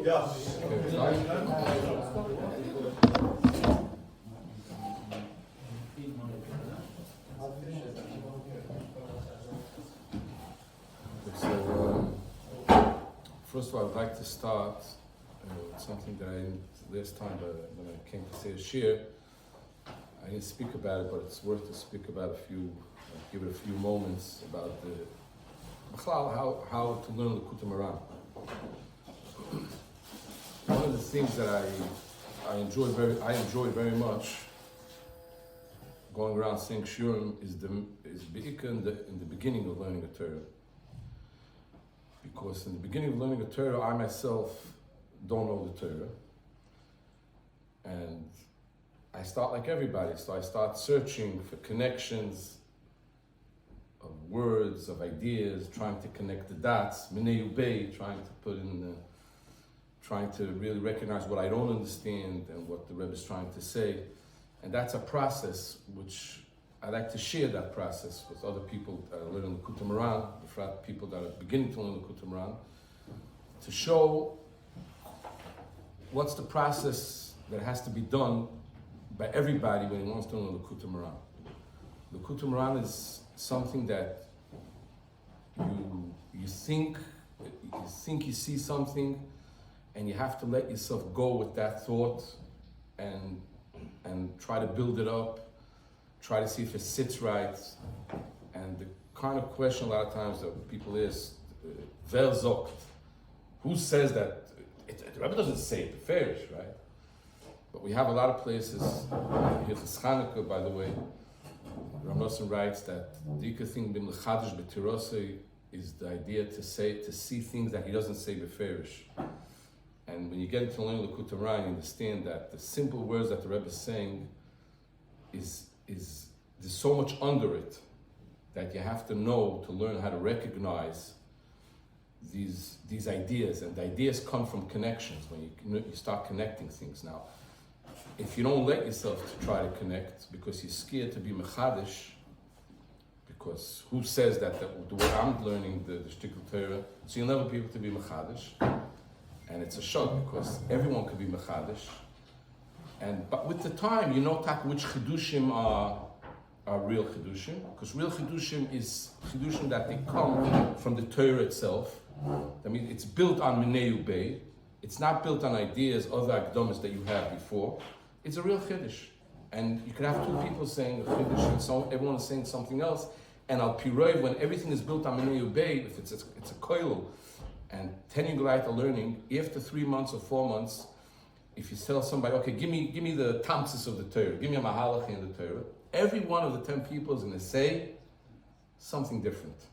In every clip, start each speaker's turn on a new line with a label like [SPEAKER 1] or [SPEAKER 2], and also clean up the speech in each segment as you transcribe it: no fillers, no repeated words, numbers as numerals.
[SPEAKER 1] Yeah.
[SPEAKER 2] So, first of all, I'd like to start with something that last time when I came to say a shir, I didn't speak about it, but it's worth to speak about give it a few moments about how to learn the Kutam. One of the things that I enjoy very much going around saying shiurim is be'ikah in the beginning of learning a Torah. Because in the beginning of learning a Torah, I myself don't know the Torah. And I start like everybody, so I start searching for connections of words, of ideas, trying to connect the dots, minei ubei, trying to really recognize what I don't understand and what the Rebbe is trying to say. And that's a process which I like to share that process with other people that are learning the Kutam, people that are beginning to learn the Kutam, to show what's the process that has to be done by everybody when he wants to learn the Kutam. The Kutam is something that you think you see something, and you have to let yourself go with that thought and try to build it up, try to see if it sits right. And the kind of question a lot of times that people ask, wer sagt? Who says that? The Rebbe doesn't say it, the Farish, right? But we have a lot of places, Hilchos Chanukah, by the way, Rebbe Nachman writes that the ikar thing bin l'chadish b'tirosei is the idea to see things that he doesn't say b'farish. And when you get into learning the Kutam, you understand that the simple words that the Rebbe is saying is there's so much under it that you have to know to learn how to recognize these ideas. And the ideas come from connections when you start connecting things. Now, if you don't let yourself to try to connect because you're scared to be mechadish, because who says that the way I'm learning the Shtikl Torah, so you'll never be able to be mechadish. And it's a shock because everyone could be mechadish. But with the time, you know which chidushim are real chidushim, because real chidushim is chidushim that they come from the Torah itself. I mean, it's built on minei ubei. It's not built on ideas, other akdomas that you had before. It's a real chiddush. And you can have two people saying a chiddush and so everyone is saying something else. And al piroi, when everything is built on minei ubei, if it's a kollel, and 10 Yiglaita learning, after 3 months or 4 months, if you tell somebody, okay, give me the tamsis of the Torah, give me a mahalach in the Torah, every one of the 10 people is going to say something different.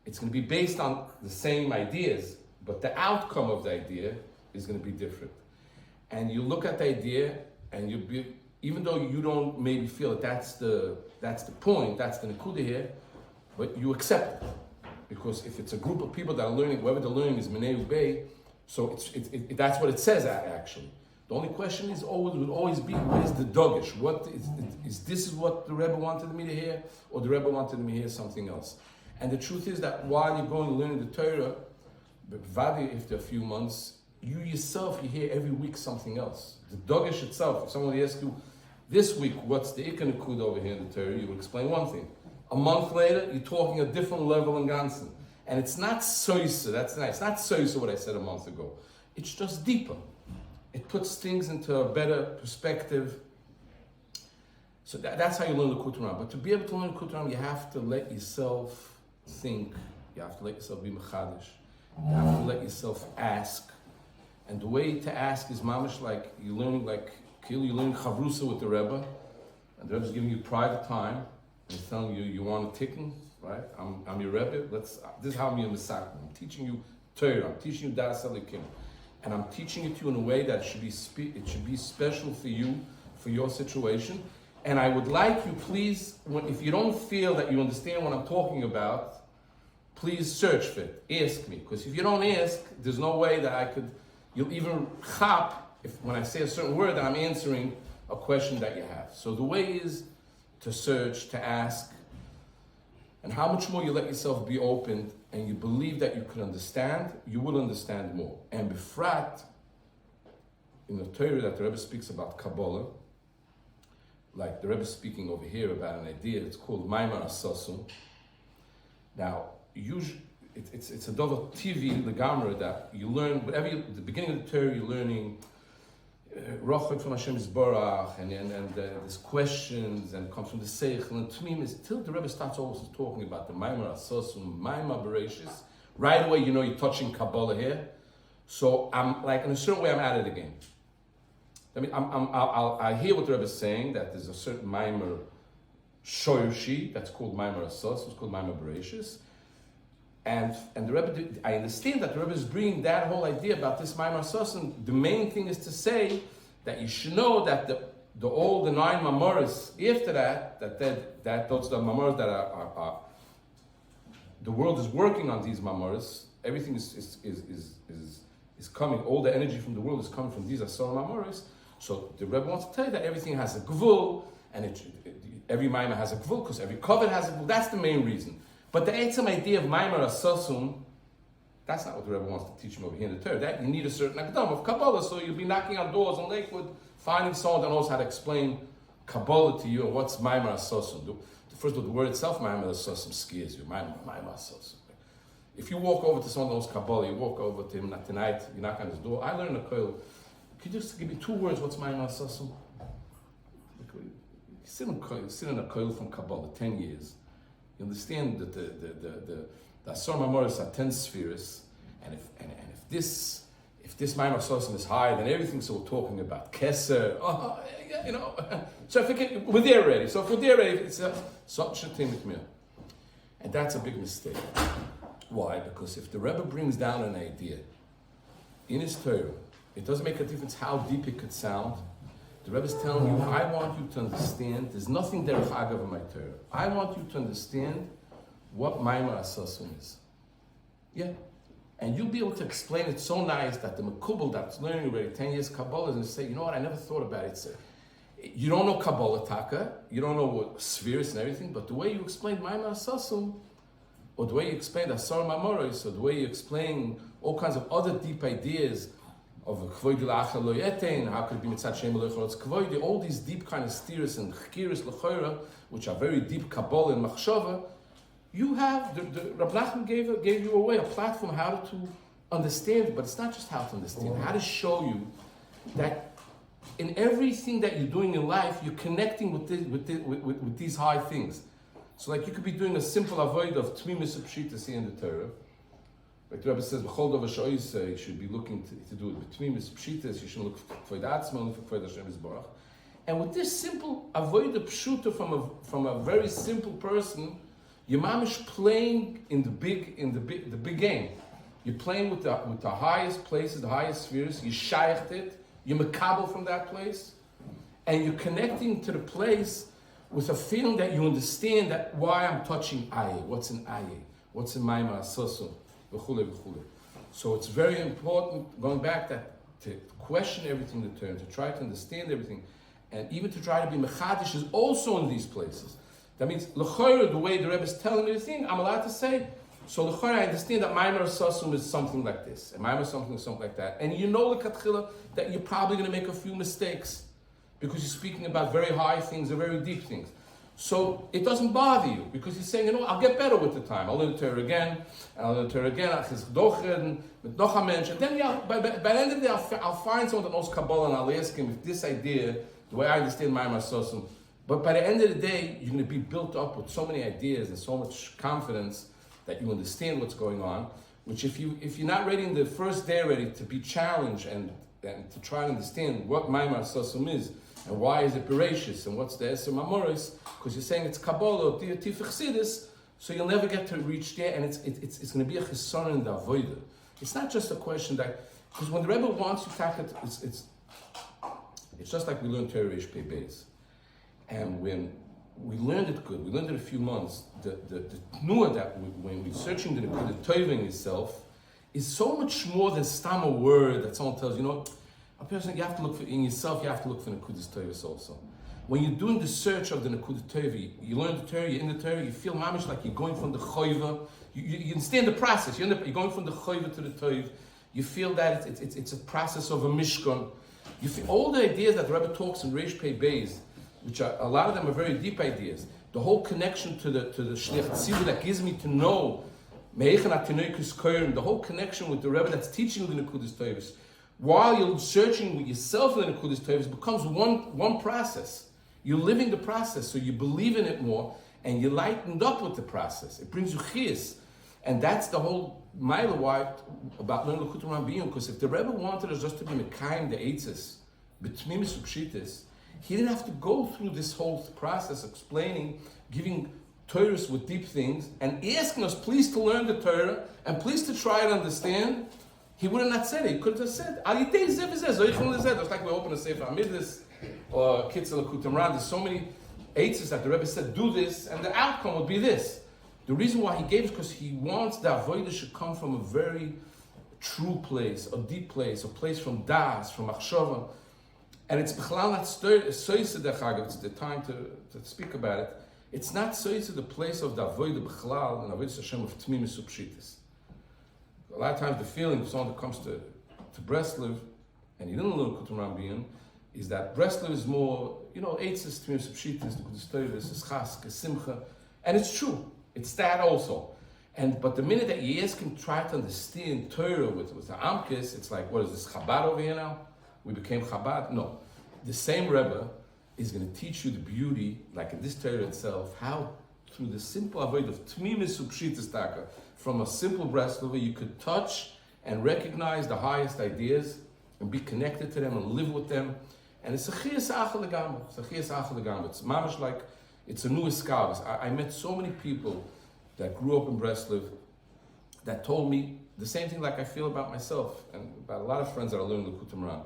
[SPEAKER 2] It's going to be based on the same ideas, but the outcome of the idea is going to be different. And you look at the idea, and even though you don't maybe feel that that's the point, that's the nekuda here, but you accept it. Because if it's a group of people that are learning, whoever they're learning is minei ubei, so that's what it says actually. The only question would always be, where's the dogish? Is this what the Rebbe wanted me to hear, or the Rebbe wanted me to hear something else? And the truth is that while you're going to learn the Torah, after a few months, you yourself, you hear every week something else. The dogish itself, if someone asks you, this week, what's the ikar nekud over here in the Torah, you will explain one thing. A month later, you're talking a different level in Gansen. And it's not soisa, that's nice. It's not soisa what I said a month ago. It's just deeper. It puts things into a better perspective. So that's how you learn the Kutam. But to be able to learn the Kutam, you have to let yourself think. You have to let yourself be mechadish. You have to let yourself ask. And the way to ask is mamish like you're learning chaburas with the Rebbe. And the Rebbe's giving you private time. He's telling you, you want a tikkun, right? I'm your Rebbe. This is how I'm your Messiah. I'm teaching you Torah. I'm teaching you Das Elikim. And I'm teaching it to you in a way that it should be special for you, for your situation. And I would like you, please, if you don't feel that you understand what I'm talking about, please search for it. Ask me. Because if you don't ask, there's no way that you'll even chap, when I say a certain word, that I'm answering a question that you have. So the way is to search, to ask. And And how much more you let yourself be open and you believe that you can understand, you will understand more. And befrat, in the Torah that the Rebbe speaks about Kabbalah, like the Rebbe is speaking over here about an idea, it's called Maamar Asasum. Now, usually, it's a double TV, the Gamra, that you learn, at the beginning of the Torah, you're learning Rachot from Hashem Yisborach, and there's questions, and it comes from the Seichel, and Tmimis, till the Rebbe starts also talking about the Maamar Asasum, Maamar Bereshis. Right away, you know you're touching Kabbalah here. So I'm like, in a certain way, I'm at it again. I mean, I hear what the Rebbe is saying, that there's a certain Maamar Shoyoshi, that's called Maamar Asasum, it's called Maamar Bereshis. And the Rebbe, I understand that the Rebbe is bringing that whole idea about this Maamar Asasum. The main thing is to say that you should know that all the 9 Mamoros after that those are the Mamoros that are the world is working on these Mamoros. Everything is coming. All the energy from the world is coming from these Asar Mamoros. So the Rebbe wants to tell you that everything has a gvul, and every Maamar has a gvul because every covet has a gvul. That's the main reason. But the Eitzam idea of Maamar Asasum, that's not what the Rebbe wants to teach me over here in the Torah. That you need a certain Akdam of Kabbalah, so you'll be knocking on doors in Lakewood, finding someone that knows how to explain Kabbalah to you and what's Maamar Asasum. First of all, the word itself, Maamar Asasum, scares you. Maamar Asasum. If you walk over to someone that knows Kabbalah, you walk over to him tonight, you knock on his door. I learned a Kollel. Could you just give me 2 words? What's Maamar Asasum? Sit in a Kollel from Kabbalah, 10 years. You understand that the Asar Mamoros are 10 spheres, and if this Maamar Asasum is higher than everything, so we're talking about Keser, you know. So we're there already. So if we're there already, it's such a Timiut. And that's a big mistake. Why? Because if the Rebbe brings down an idea in his Torah, it doesn't make a difference how deep it could sound. The Rebbe is telling you, I want you to understand, there's nothing derech agav in my Torah. I want you to understand what Maamar Asasum is. Yeah. And you'll be able to explain it so nice that the Mekubal that's learning already 10 years Kabbalah is going to say, you know what, I never thought about it. You don't know Kabbalah Taka, you don't know what spheres and everything, but the way you explain Maamar Asasum, or the way you explain Asar Mamoros, or the way you explain all kinds of other deep ideas of Kvoidi La'achal Lo Yetein, how could it be Mitzat Shem L'Echorotz Kvoidi, all these deep kind of steers and Chkiris L'Chora, which are very deep Kabbalah and Machshava, you have, the Rebbe Nachman gave you a platform how to understand, but it's not just how to understand, how to show you that in everything that you're doing in life, you're connecting with these high things. So like you could be doing a simple avoid of Tmimis Pshitas here in the Torah. Like the Rebbe says, you should be looking to do it with Tmimis Pshitas, you should look for Kvoid for Kvoid Hashem Yisborach. And with this simple avoid the Pshuta from a very simple person, you're mamish playing in the big game. You're playing with the highest places, the highest spheres, you shayach it, you're mekabel from that place, and you're connecting to the place with a feeling that you understand that why I'm touching Aye, what's in Aye, what's in Maamar Asasum, v'chule v'chule. So it's very important, going back, that to question everything in the Torah, to try to understand everything, and even to try to be mechadish is also in these places. That means, l'chayra, the way the Rebbe is telling me the thing, I'm allowed to say. So l'chayra, I understand that Maamar Asasum is something like this, and Maamar something like that. And you know l'katchila that you're probably going to make a few mistakes, because you're speaking about very high things and very deep things. So it doesn't bother you, because you're saying, you know, I'll get better with the time. I'll learn the Torah again, and I'll learn the Torah again, and then by the end of the day, I'll find someone that knows Kabbalah, and I'll ask him if this idea, the way I understand Maamar Asasum, but by the end of the day, you're going to be built up with so many ideas and so much confidence that you understand what's going on, which if you're not ready in the first day already to be challenged and to try and understand what Maamar Asasum is, and why is it Bereshis, and what's the Eser Mamoros, because you're saying it's Kabbalah, or Tifich Chassidus, so you'll never get to reach there, and it's going to be a chesaron in the avodah. It's not just a question that, because when the Rebbe wants you to tackle it, it's just like we learned Torah Reish Pei Beis. And when we learned it good, we learned it a few months, the tnuah that when we're searching the Toving itself is so much more than stam a word that someone tells you, you know, a person, you have to look for in yourself, you have to look for Nekudas Tovos also. When you're doing the search of the Nekuda Torah, you learn the Torah, you're in the Torah, you feel mamish like you're going from the choiva. You understand the process. You're going from the choiva to the Torah. You feel that it's a process of a mishkan. You feel all the ideas that the Rebbe talks in Reish Pei Beis, which are, a lot of them are very deep ideas. The whole connection to the Shliach Tzibur that gives me to know the whole connection with the Rebbe that's teaching the Nekudas Torahs. While you're searching with yourself in the Nekudas Torahs, it becomes one process. You're living the process, so you believe in it more, and you're lightened up with the process. It brings you chiyas. And that's the whole mile why about learning Likutei Moharan, because if the Rebbe wanted us just to be mekayim the eitzes, betmimis upshitis, he didn't have to go through this whole process explaining, giving Torahs with deep things, and asking us please to learn the Torah and please to try and understand. He would have not said it. He could have said, just like we open a Sefer HaMidas or Kitzur Likutei Moharan, there's so many eitzes that the Rebbe said, do this, and the outcome would be this. The reason why he gave is because he wants the avodah should come from a very true place, a deep place, a place from das, from achshava. And it's b'chalal not soise dechagav, it's the time to speak about it. It's not soise the place of the avodah b'chalal and avodah Hashem of tmimis upshitis. A lot of times the feeling of someone that comes to Breslov, and he didn't learn Likutei Moharan, is that Breslov is more, eitzes, tmimis upshitis, the Torahs, is chask, is simcha, and it's true. It's that also. But the minute that you ask him to try to understand Torah with the Amkis, it's like, what is this, Chabad over here now? We became Chabad? No. The same Rebbe is going to teach you the beauty, like in this Torah itself, how through the simple avoid of Tmimis Upshitas Taka, from a simple Breslova, you could touch and recognize the highest ideas and be connected to them and live with them. And it's a chiyas achal legamba. It's mamish like, it's a new iskavas. I met so many people that grew up in Breslov that told me the same thing like I feel about myself and about a lot of friends that are learning Likutei Moharan.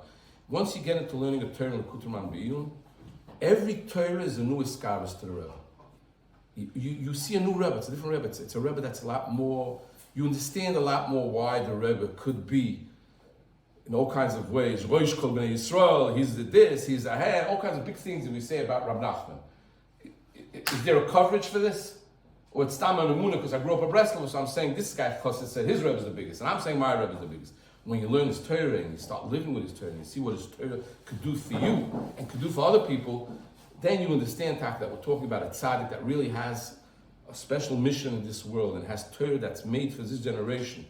[SPEAKER 2] Once you get into learning a Torah in Likutei Moharan B'iyun, every Torah is a new iskavas to the Rebbe. You see a new Rebbe, it's a different Rebbe. It's a Rebbe that's a lot more, you understand a lot more why the Rebbe could be in all kinds of ways. Rosh Kol Bnei Yisrael, he's the this, he's the head, all kinds of big things that we say about Rebbe Nachman. Is there a coverage for this? Or it's Stam and Amuna because I grew up in Breslov, so I'm saying this guy Chassid said his Rebbe is the biggest, and I'm saying my Rebbe is the biggest. When you learn his Torah and you start living with his Torah and you see what his Torah could do for you and could do for other people, then you understand that we're talking about a tzaddik that really has a special mission in this world and has Torah that's made for this generation.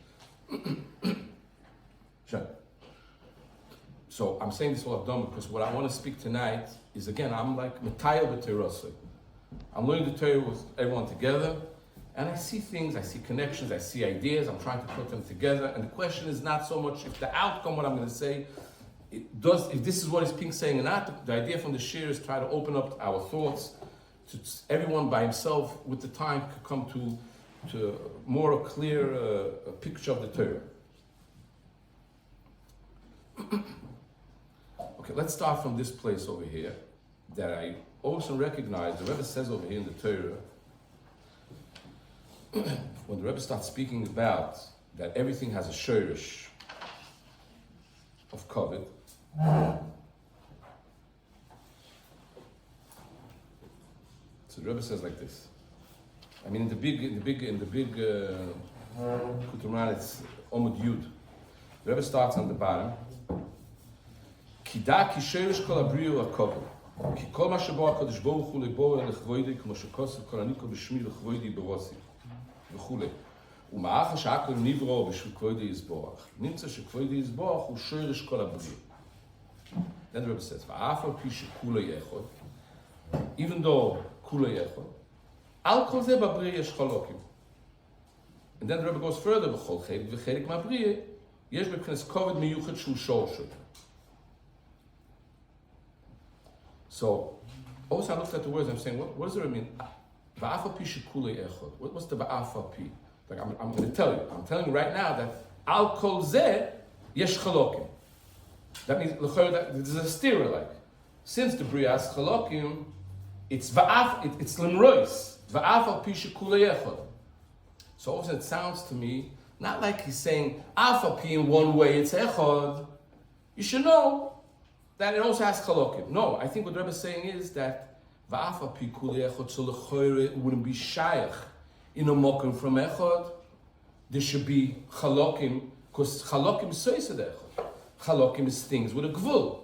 [SPEAKER 2] Sure. So I'm saying this all I've done because what I want to speak tonight is, again, I'm like Matayel b'Teirasei. I'm learning the Torah with everyone together, and I see things, I see connections, I see ideas, I'm trying to put them together, and the question is not so much if the outcome, what I'm going to say, if this is what is Pink saying or not. The idea from the shir is try to open up our thoughts to everyone by himself with the time could come to more a clear picture of the Torah. Okay, let's start from this place over here that I also recognize. The Rebbe says over here in the Torah, when the Rebbe starts speaking about that everything has a shirish of kavod, so the Rebbe says like this. I mean, in the big Likutei Moharan, it's Omud Yud. The Rebbe starts on the bottom. Kida ki shirish kol abriyu hakavod. כי כל מה שבו הקדוש ברוך הוא לבורא לכבודי כמו שכוסף כל הניקו בשמי לכבודי ברוסי וכולי. ומאחר שהכל נברא בשביל כבודי יסבורך, נמצא שכבודי יסבורך הוא שורש כל הבריא. Then the Rebbe says, ואף על פי שכולה יחוד, even though כולה יחוד, על כל זה בבריא יש חלוקים. And then the Rebbe goes further, בכל חלק וחלק מהבריא, יש מבחינת כובד מיוחד שהוא שורשו. So, also I looked at the words, I'm saying, what does it mean? Ba'afa pi shekule echod. What's the ba'afa pi? Like, I'm going to tell you. I'm telling you right now that al kol zeh yesh chalokim. That means, that there's a stira, like. Since the Bria has chalokim, it's va'af, it's limrois. Va'afa pi shekule echod. So also it sounds to me, not like he's saying, afa pi in one way it's echod. You should know that it also has chalokim. No, I think what the Rebbe is saying is that va'afa pi kul echad so lechoire it wouldn't be shaykh in a mokum from echad. There should be chalokim, because chalokim is soised echad. Chalokim is things with a gvul.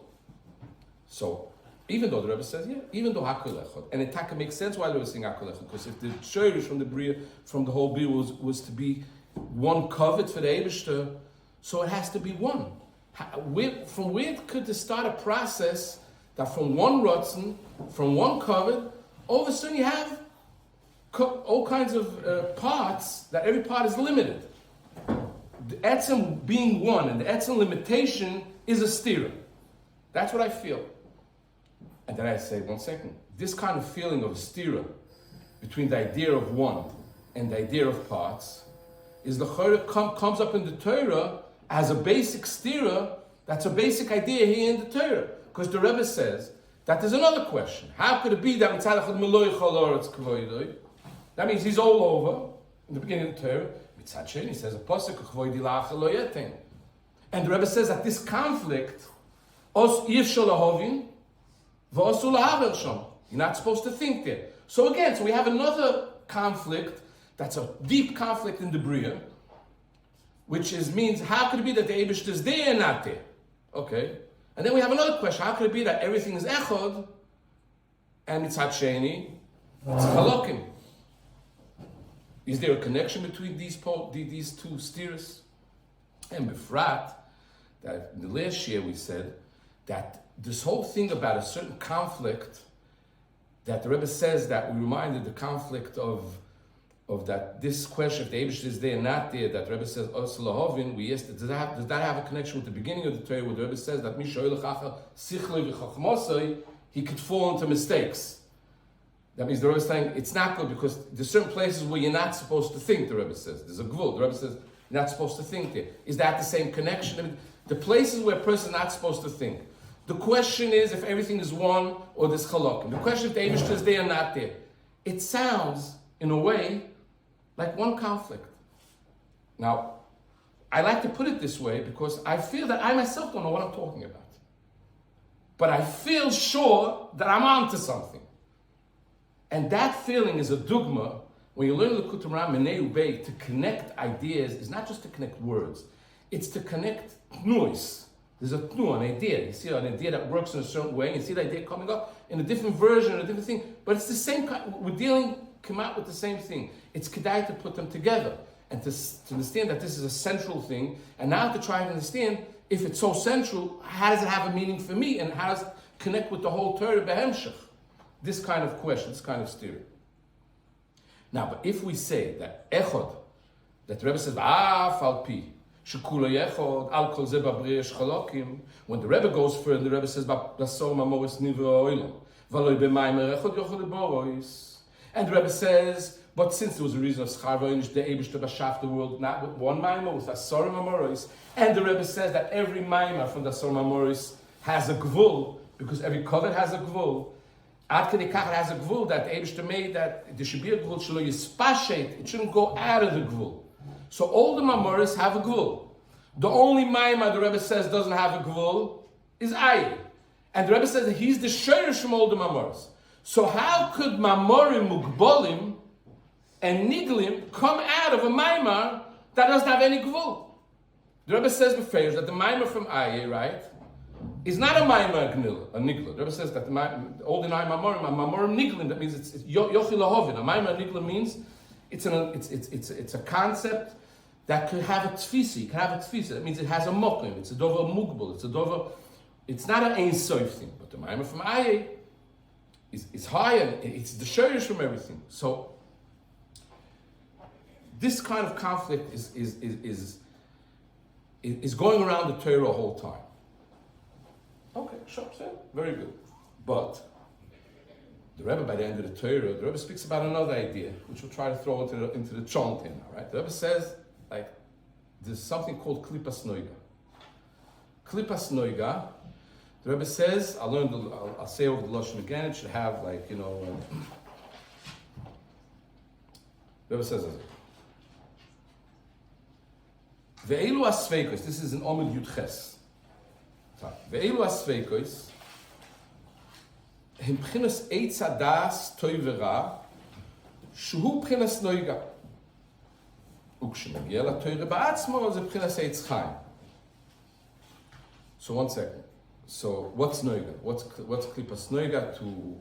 [SPEAKER 2] So, even though the Rebbe says, even though hakol echad, and it taka makes sense why the Rebbe is saying hakol echad, because if the shirish from the bria, from the whole bria was to be one covet for the Eibishter, so it has to be one. From where could there start a process that from one rotzen, from one covet, all of a sudden you have all kinds of parts, that every part is limited. The etzem being one and the etzem limitation is a stira. That's what I feel. And then I say, 1 second, this kind of feeling of a stira between the idea of one and the idea of parts is the chorah comes up in the Torah as a basic stira. That's a basic idea here in the Torah. Because the Rebbe says that there's another question. How could it be that mitzad echad meloi chol oretz kvoidoi? That means he's all over in the beginning of the Torah. Mitzad sheni, he says a pasuk kvoidi la'achal lo yetin. And the Rebbe says that this conflict, os yifshol lahovin, v'osu la'aver shom. You're not supposed to think there. So again, so we have another conflict that's a deep conflict in the Bria, which means how could it be that the Eibush is there and not there? Okay. And then we have another question. How could it be that everything is echod and mitzad sheni, it's chalokim? Is there a connection between these two steers? And befrat, that in the last year we said that this whole thing about a certain conflict that the Rebbe says that we reminded the conflict of that this question, if the Eibush is there or not there, that the Rebbe says, Osalahovin, we asked, does that have a connection with the beginning of the Torah where the Rebbe says that he could fall into mistakes? That means the Rebbe is saying it's not good because there's certain places where you're not supposed to think, the Rebbe says. There's a gvul. The Rebbe says you're not supposed to think there. Is that the same connection? I mean, the places where a person is not supposed to think. The question is if everything is one or there's chalokim. The question if the Eibush is there or not there. It sounds, in a way, like one conflict. Now, I like to put it this way because I feel that I myself don't know what I'm talking about. But I feel sure that I'm onto something. And that feeling is a dogma. When you learn the Kutumram Meneu Bey, to connect ideas is not just to connect words. It's to connect noise. There's a tnu, an idea. You see an idea that works in a certain way, and you see the idea coming up in a different version, a different thing. But it's the same kind. Come out with the same thing. It's kedai to put them together and to understand that this is a central thing. And now to try and understand if it's so central, how does it have a meaning for me, and how does it connect with the whole Torah behemshech? This kind of question, this kind of theory. Now, but if we say that echod, that the Rebbe says al pi shekula echod al kol ze babriya shchalokim. When the Rebbe goes further, the Rebbe says basor mamoris nivra oilam v'loy b'maimer echod yochod borois. And the Rebbe says, but since there was a reason of schar v'onish, the Eibush to bashaf the world not with one maimer, with asor mamoris, and the Rebbe says that every maimer from the asor mamoris has a gvul, because every covet has a gvul. Ad kedei kach has a gvul that the Eibush made that there should be a gvul shelo yispashet, it shouldn't go out of the gvul. So all the mamoris have a gvul. The only maimer the Rebbe says doesn't have a gvul is Ayi. And the Rebbe says that he's the shirish from all the mamoris. So how could mamorim mugbolim and niglim come out of a maimar that doesn't have any gvul? The Rebbe says before that the maimar from Aye, right, is not a maimar a nigla. The Rebbe says that all the nine mamorim are mamorim niglim. That means it's yochil lahovin. A maimar niglim means it's a concept that could have a tfisi. It can have a tfisi. That means it has a mokim. It's a dover mugbal. It's not an ein soif thing. But the maimar from Aye is high, and it's the shirish from everything. So this kind of conflict is going around the Torah the whole time. Okay, sure, very good. But the Rebbe, by the end of the Torah, the Rebbe speaks about another idea, which we'll try to throw into the chont here now, right? The Rebbe says, like, there's something called klipas noiga. Klipas noiga. The Rebbe says, I'll say over the Lashon again, it should have the Rebbe says, Ve'elu asveikos, this is in Omid Yud Ches. Ve'elu asveikos, הם בחינת עץ הדס טוב ורע, שהוא בחינת נויגה. וכשמגיע לתורה בעצמו, זה בחינת עץ חיים. So 1 second. So what's noiga? What's klipas noiga? To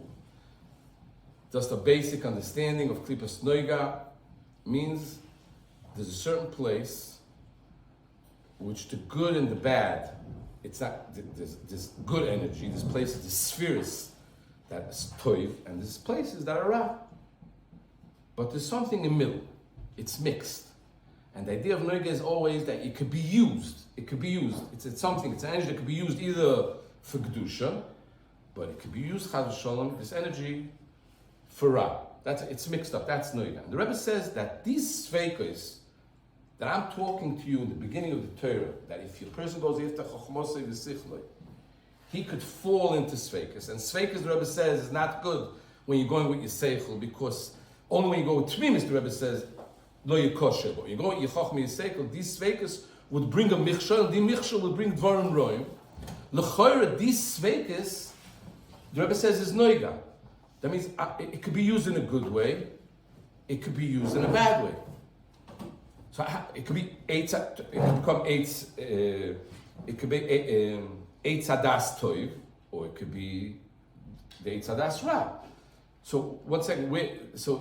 [SPEAKER 2] just a basic understanding of klipas noiga means there's a certain place which the good and the bad, it's not, there's good energy, there's places, there's spheres that is toiv, and there's places that are ra. But there's something in the middle, it's mixed. And the idea of noiga is always that it could be used. It could be used. It's something, it's an energy that could be used either for kedusha, but it could be used, chas v'sholom, this energy for ra. It's mixed up, that's noiga. And the Rebbe says that these sveikos that I'm talking to you in the beginning of the Torah, that if your person goes after chochmosei v'sichloi, he could fall into sveikas. And sveikas, the Rebbe says, is not good when you're going with your seichel, because only when you go with tmimis, the Rebbe says, lo yekosher. But when you go with your chochmei seichel, these sveikas would bring a michshel, and the michshel would bring dvarim roim. L'choira, these sveikas, the Rebbe says, is noiga. That means it could be used in a good way, it could be used in a bad way. So it could be it could become it could be eitz hadas toiv, or it could be the eitz hadas ra. So 1 second, so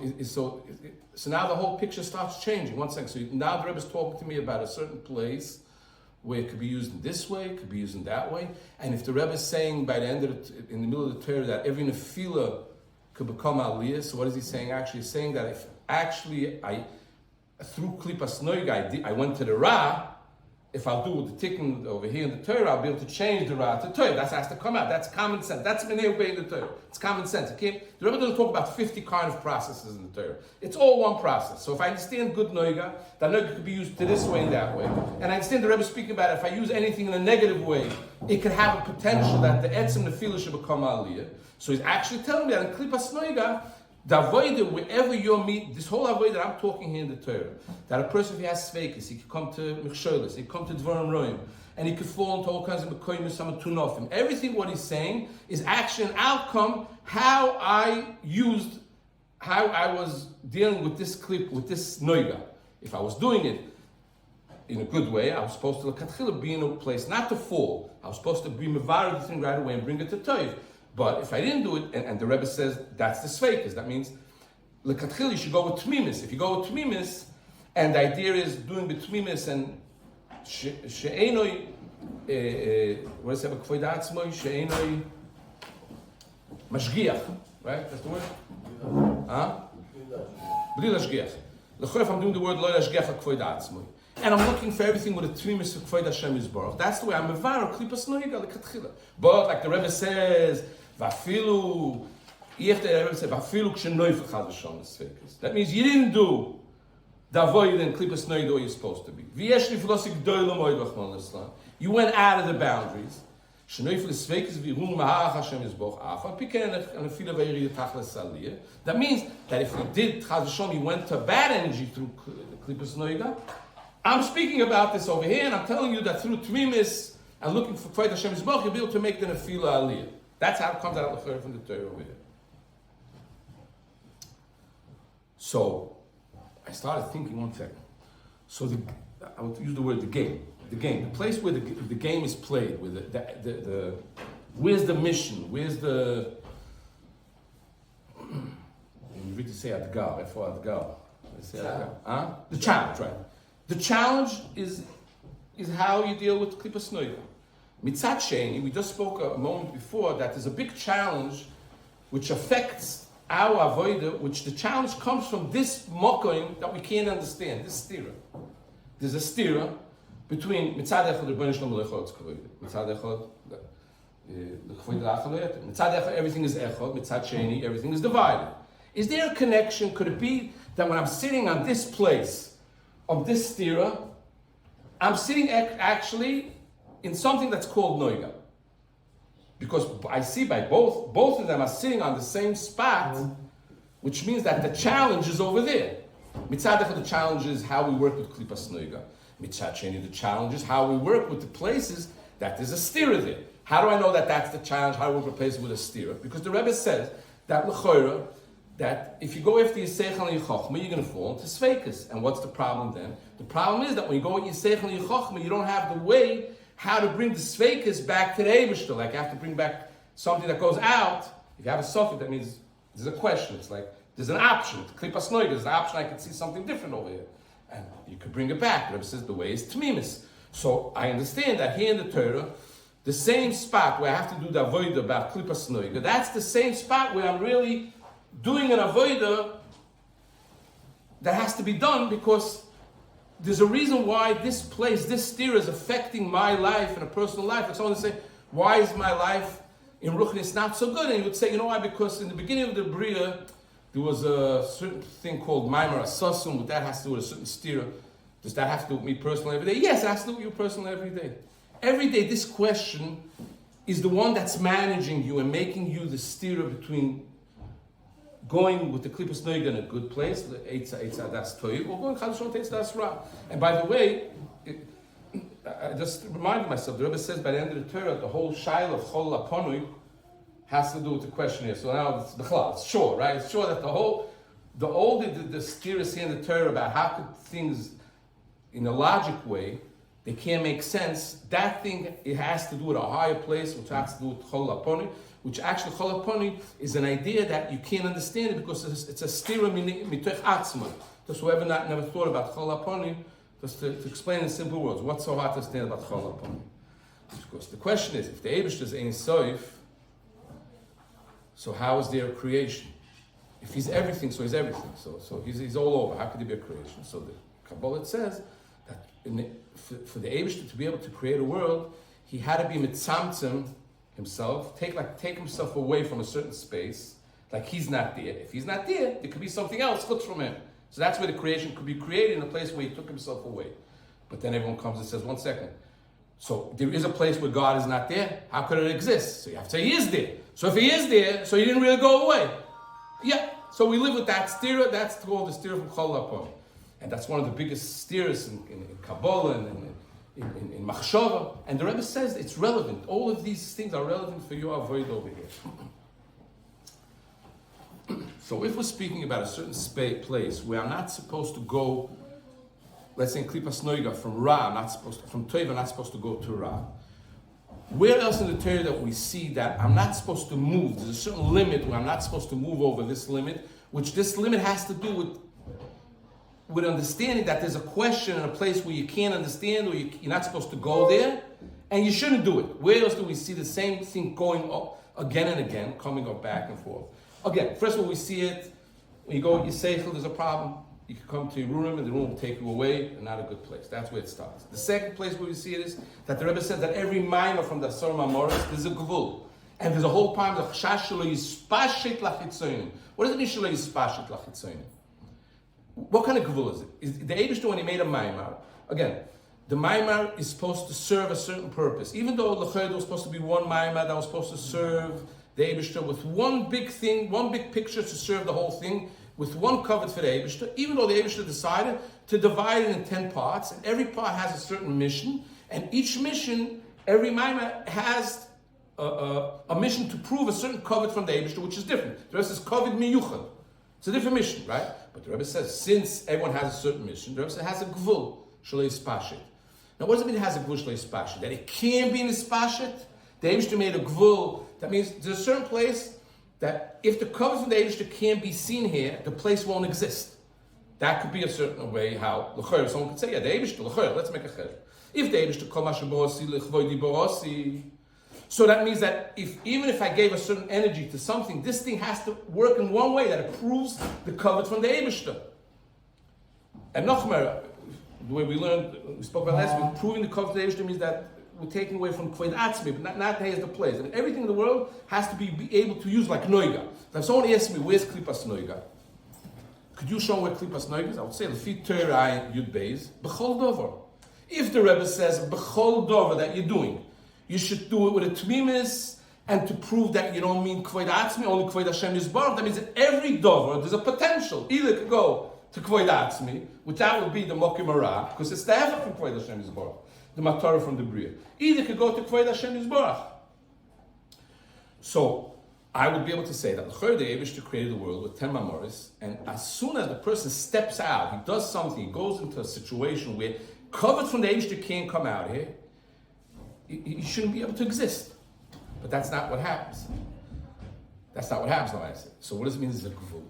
[SPEAKER 2] now the whole picture starts changing. 1 second. So now the Rebbe is talking to me about a certain place where it could be used in this way, it could be used in that way. And if the Rebbe is saying by the end of in the middle of the Torah that every nefila could become aliyah, so what is he saying? Actually, he's saying that if actually through klipas noiga, I went to the ra. If I'll do with the tikkun over here in the Torah, I'll be able to change the ra to Torah. That has to come out. That's common sense. That's minei obey in the Torah. It's common sense. The Rebbe doesn't talk about 50 kind of processes in the Torah. It's all one process. So if I understand good noiga, that noiga could be used to this way and that way. And I understand the Rebbe speaking about if I use anything in a negative way, it could have a potential that the etzem nefila should become aliyah. So he's actually telling me that in klipas noiga, the avodah, wherever you're meet, this whole avodah that I'm talking here in the Torah, that a person, if he has sveikas, he could come to michsholas, he could come to dvarim roim, and he could fall into all kinds of mekoyim, some tunofim. Everything what he's saying is actually an outcome how I was dealing with this clip, with this noiga. If I was doing it in a good way, I was supposed to be in a place not to fall. I was supposed to be mevar the thing right away and bring it to toiv. But if I didn't do it, and the Rebbe says that's the sveikas, that means l'katchil you should go with tmimis. If you go with tmimis, and the idea is doing the tmimis and she'enoi, what is it? K'void atzmoi she'enoi mashgiach, right? That's the word. Bli lashgiach. L'chol if I'm doing the word lo lashgiach k'void atzmoi, and I'm looking for everything with a tmimis of k'void Hashem Yisborach. That's the way I'm mevar klipas noiga l'katchila. But like the Rebbe says. That means you didn't do the avoid and klipas noiga where you're supposed to be. You went out of the boundaries. That means that if you did you went to bad energy through klipas noiga. I'm speaking about this over here, and I'm telling you that through tmimis and looking for Kvod Hashem Yisborach, you'll be able to make the nefila aliyah. That's how it comes out of the from the Torah over here. So I started thinking 1 second. So I want to use the word the game, the place where the game is played, where the where's the mission, where's the you read to say adgar, the challenge, right? The challenge is how you deal with klipas noiga. Mitzat sheni, we just spoke a moment before that there's a big challenge which affects our avodah, which the challenge comes from this mokoim that we can't understand, this stira. There's a stira between mitzad echad Rebbeinu Shalom lechotz kavod, mitzad echad lechvoid lachaloyet, mitzad echad everything is echad, mitzad sheni everything is divided. Is there a connection? Could it be that when I'm sitting on this place of this stira, I'm sitting actually in something that's called noiga, because I see by both of them are sitting on the same spot, which means that the challenge is over there. Mitzad echad, the challenge is how we work with klipas noiga. Mitzad sheni, the challenge is how we work with the places that there's a stira there. How do I know that that's the challenge? How do we replace it with a stira? Because the Rebbe says that l'choira, that if you go after your seichel and your chochma, you're going to fall into sveikas. And what's the problem then? The problem is that when you go with your seichel and your chochma, you don't have the way how to bring the sveikas back to the Eibishter. Like you have to bring back something that goes out. If you have a suffix, that means there's a question. It's like there's an option. Klipas noiga, there's an option. I can see something different over here, and you could bring it back. The Rebbe says the way is tamimus. So I understand that here in the Torah, the same spot where I have to do the avodah about klipas noiga, that's the same spot where I'm really doing an avodah that has to be done because there's a reason why this place, this steer is affecting my life and a personal life. And someone would say, why is my life in Ruchnis not so good? And you would say, you know why? Because in the beginning of the Bria, there was a certain thing called Maamar Asasum, that has to do with a certain steer. Does that have to do with me personally every day? Yes, it has to do with you personally every day. Every day, this question is the one that's managing you and making you the steer between going with the klipas noiga in a good place, the eitza das toiv, or going chadashon eitza das ra. And by the way, I just reminded myself, the Rebbe says by the end of the Torah, the whole shaila of chol aponui has to do with the question here. So now it's the chlal, it's sure, right? It's sure that the older the steer is here in the Torah about how could things, in a logic way, they can't make sense. That thing, it has to do with a higher place, which has to do with chol aponui, which actually chol aponui is an idea that you can't understand it because it's a stira mitoch atzma. Just whoever never thought about chol aponui, just to explain in simple words, what's so hard to understand about chol aponui? Because the question is, if the Eibishter is ein soif, so how is there a creation? If he's everything, so he's everything. So he's all over. How could there be a creation? So the Kabbalah says that for the Eibishter to be able to create a world, he had to be mitzamtzem himself, take himself away from a certain space, like he's not there. If he's not there, there could be something else chutz from him. So that's where the creation could be created, in a place where he took himself away. But then everyone comes and says, 1 second. So there is a place where God is not there. How could it exist? So you have to say he is there. So if he is there, so he didn't really go away. Yeah. So we live with that stira. That's called the stira from Chol Apon. And that's one of the biggest stiras in Kabbalah and in Machshava. And the Rebbe says it's relevant. All of these things are relevant for your avoid over here. So if we're speaking about a certain place where I'm not supposed to go, let's say in Klipas Noiga, from Ra, from Toiv, I'm not supposed to go to Ra. Where else in the Torah that we see that I'm not supposed to move? There's a certain limit where I'm not supposed to move over this limit, which this limit has to do with understanding that there's a question in a place where you can't understand, or you're not supposed to go there, and you shouldn't do it. Where else do we see the same thing going up again and again, coming up back and forth? Again, first of all, we see it when you go with your seichel, there's a problem. You can come to your room and the room will take you away, and not a good place. That's where it starts. The second place where we see it is that the Rebbe said that every minor from the Asar Mamoros, there's a gvul. And there's a whole poem, the Chashash shelo yispashit lachitzonim. What does it mean, shelo yispashit lachitzonim? What kind of gvul is it? Is the Eibishter, when he made a maamar, again, the maamar is supposed to serve a certain purpose. Even though l'chayr was supposed to be one maamar that was supposed to serve the Eibishter with one big thing, one big picture to serve the whole thing, with one covet for the Eibishter, even though the Eibishter decided to divide it in 10 parts, and every part has a certain mission, and each mission, every maamar has a mission to prove a certain covet from the Eibishter, which is different. The rest is covet miyuchad. It's a different mission, right? But the Rebbe says, since everyone has a certain mission, the Rebbe says it has a gvul, shelo yispashit. Now, what does it mean it has a gvul shelo yispashit? That it can't be in yispashit? The Eibishter made a gvul. That means there's a certain place that if the cover from the Eibishter can't be seen here, the place won't exist. That could be a certain way how, l'chayr, someone could say, yeah, the Eibishter, l'chayr, let's make a chayr. If the Eibishter kol ma shebosi l'chvoidi borosi, so that means that even if I gave a certain energy to something, this thing has to work in one way that it proves the covet from the Eibishter. And Nachman, the way we spoke about last week, proving the covet of the Eibishter means that we're taking away from Kved Atzmi, but not here's the place. I mean, everything in the world has to be able to use like Noiga. Now, if someone asks me, where's Klipas Noiga? Could you show where Klipas Noiga is? I would say, Lefi Torah Yud Beis, B'chol Dover. If the Rebbe says, B'chol Dover, that you're doing, you should do it with a tamimus, and to prove that you don't mean Kved Atzmi, only Kved Hashem Yisbarach, that means that every Dover, there's a potential. Either it could go to Kvoid Atzmi, which that would be the Mokim Hara, because it's the Hefach from Kvoid Hashem Yisborach, the Matorah from the Bria. Either could go to Kvoid Hashem Yisborach. So, I would be able to say that the Eibishter created the world with 10 Mamoris, and as soon as the person steps out, he does something, he goes into a situation where covered from the Eibishter can't come out here, he shouldn't be able to exist. But that's not what happens. That's not what happens, no, I say. So what does it mean is a gvul?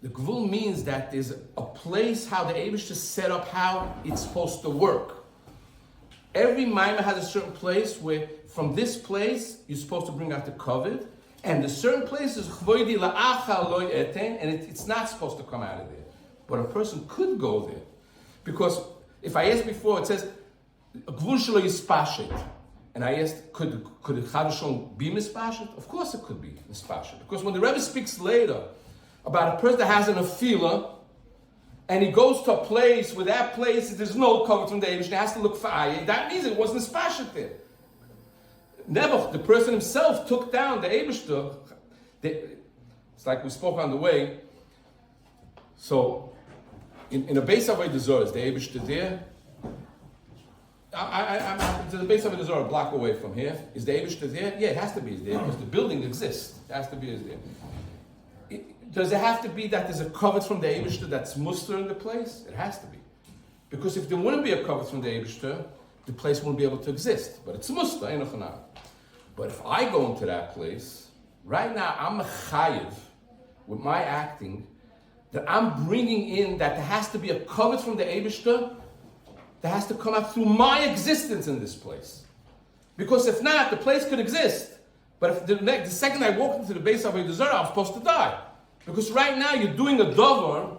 [SPEAKER 2] The gvul means that there's a place how the Eibishter set up how it's supposed to work. Every maimah has a certain place where from this place you're supposed to bring out the covet, and the certain place is chvoidi la'achal loy eten, and it's not supposed to come out of there. But a person could go there. Because if I asked before, it says, gvul shelo yispashet. And I asked, could the Chadashon be mispashet? Of course it could be mispashet. Because when the Rebbe speaks later about a person that has an afila, and he goes to a place where that place, there's no cover from the Eibush, he has to look for ayah, that means it wasn't mispashet there. Nebuch, the person himself took down the Eibush. It's like we spoke on the way. So, in a base of the Zohar, is the Eibush there? I'm to the base of the Zohar, a block away from here. Is the Eibush there? Yeah, it has to be there because the building exists. It has to be there. Does it have to be that there's a covet from the Eibush that's muster in the place? It has to be. Because if there wouldn't be a covet from the Eibush, the place wouldn't be able to exist. But it's muster, ain't nothing. But if I go into that place, right now I'm a chayiv with my acting that I'm bringing in that there has to be a covet from the Eibush that has to come out through my existence in this place. Because if not, the place could exist. But if the second I walk into the base of a Zohar, I'm supposed to die. Because right now you're doing a davar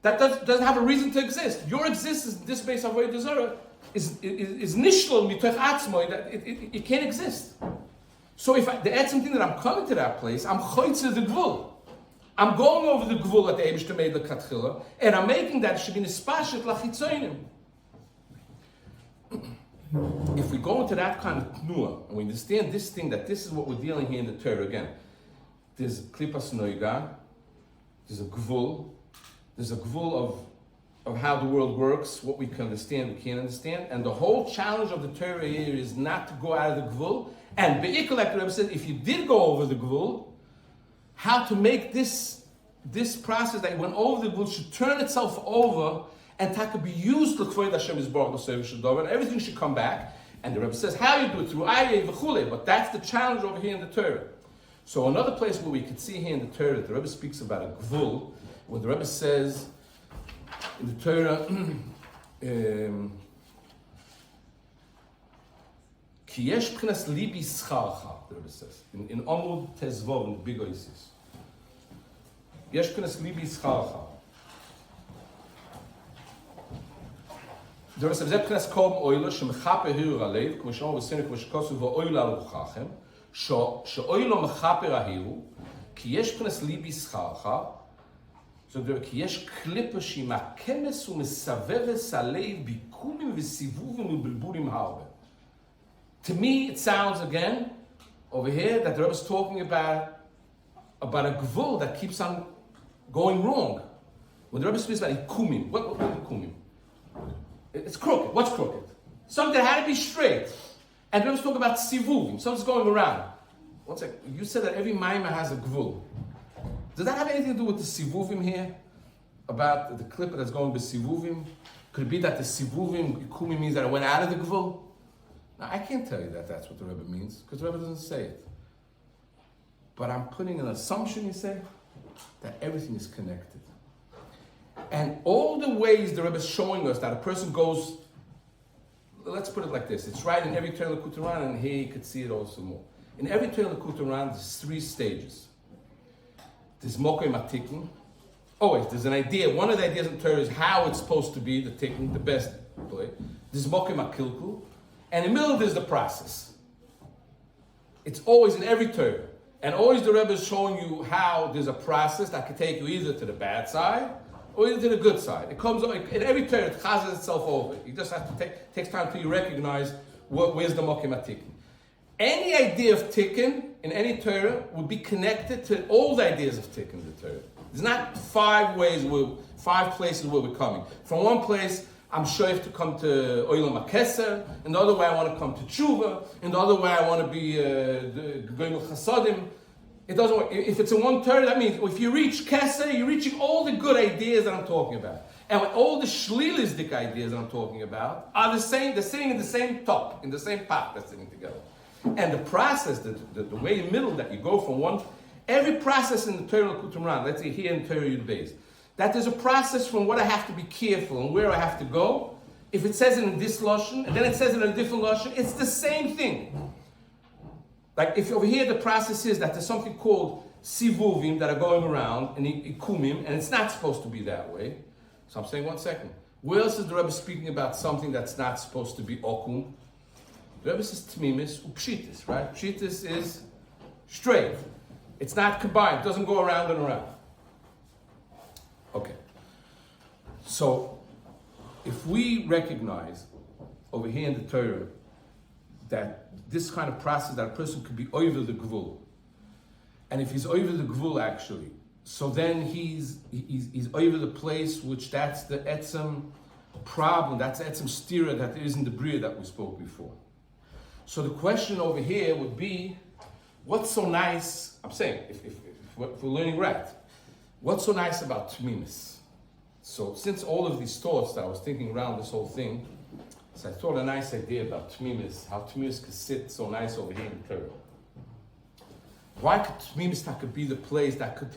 [SPEAKER 2] that doesn't have a reason to exist. Your existence in this base of a Zohar is nishlol mitoch atzmoi, that it can't exist. So if the etzem thing that I'm coming to that place, I'm choytze the gvul. I'm going over the gvul that the Eibishter made the katchila, and I'm making that it should be nispashet lachitzonim. If we go into that kind of tnua, and we understand this thing, that this is what we're dealing here in the Torah again. There's klipas noiga, there's a gvul of how the world works, what we can understand, we can't understand, and the whole challenge of the Torah here is not to go out of the gvul, and be'ikol, like the Rebbe said, if you did go over the gvul, how to make this process that went over the gvul should turn itself over and that could be used to Kvoid Hashem Yisborach l'Sevish Shadov, and everything should come back. And the Rebbe says how you do it through ayah v'chule, but that's the challenge over here in the Torah. So another place where we could see here in the Torah that the Rebbe speaks about a gvul, where the Rebbe says in the Torah, Ki yesh b'chinas libi scharcha, the Rebbe says in Amud Tezvov in the big oasis. Yesh b'chinas libi scharcha. The Rebbe says, "Zebchnas kom oila shemechaper hirur alev, כמו שאמרו בסצנה, כמו שכתוב ואוila על רוחכם, שאוילו mechaper הhiru, כי יש בחינת ליבי שכרך, זאת אומרת, כי יש קליפה שהיא מהכמס ומסבבס הלב ביקומים וסיבובים ובלבולים הרבה." To me, it sounds again over here that the Rebbe is talking about a gvul that keeps on going wrong. When the Rebbe speaks about ikumim, what ikumim? It's crooked. What's crooked? Something that had to be straight. And let's talk about sivuvim. Something's going around. One second. You said that every maimah has a gvul. Does that have anything to do with the sivuvim here? About the clip that's going with sivuvim? Could it be that the sivuvim, ikumi, means that it went out of the gvul? Now, I can't tell you that that's what the Rebbe means, because the Rebbe doesn't say it. But I'm putting an assumption, you say, that everything is connected. And all the ways the Rebbe is showing us that a person goes, let's put it like this. It's right in every Torah L'Kuturan, and here you could see it also more. In every Torah L'Kuturan, there's 3 stages. There's Mokoy Matikin. Always, there's an idea. One of the ideas in Torah is how it's supposed to be, the tikkun, the best way. There's Mokoy Makilku. And in the middle, there's the process. It's always in every Torah. And always the Rebbe is showing you how there's a process that can take you either to the bad side or either to the good side. It comes in every Torah, it chazes itself over. You just have to takes time till you recognize where's the Mokim HaTikkun. Any idea of Tikkun in any Torah would be connected to all the ideas of Tikkun in the Torah. There's not five places where we're coming. From one place, I'm shoyf to come to Olam HaKeser, and the other way I want to come to Tshuva, and the other way I want to be going with Chasadim. It doesn't work. If it's in one Torah, that means if you reach Keser, you're reaching all the good ideas that I'm talking about. And all the shlilistic ideas that I'm talking about are the same, they're sitting in the same top, in the same pot, they're sitting together. And the process, the way in the middle that you go from one, every process in the Torah Kutumran, let's say here in Torah Yud Beis, that there's a process from what I have to be careful and where I have to go. If it says it in this Lashon, and then it says it in a different Lashon, it's the same thing. Like if over here the process is that there's something called sivuvim that are going around, and ikumim, and it's not supposed to be that way. So I'm saying, one second. Where else is the Rebbe speaking about something that's not supposed to be okum? The Rebbe says tmimis upshitis, right? Pshitis is straight. It's not combined. It doesn't go around and around. Okay. So, if we recognize over here in the Torah that this kind of process that a person could be over the gvul, and if he's over the gvul actually, so then he's over the place which that's the etzem problem, that's the etzem stira that there is in the bria that we spoke before. So the question over here would be, what's so nice, I'm saying, if we're learning right, what's so nice about tmimis? So since all of these thoughts that I was thinking around this whole thing, so I thought a nice idea about tmimis, how tmimis could sit so nice over here in the Torah. Why could tmimis that could be the place that could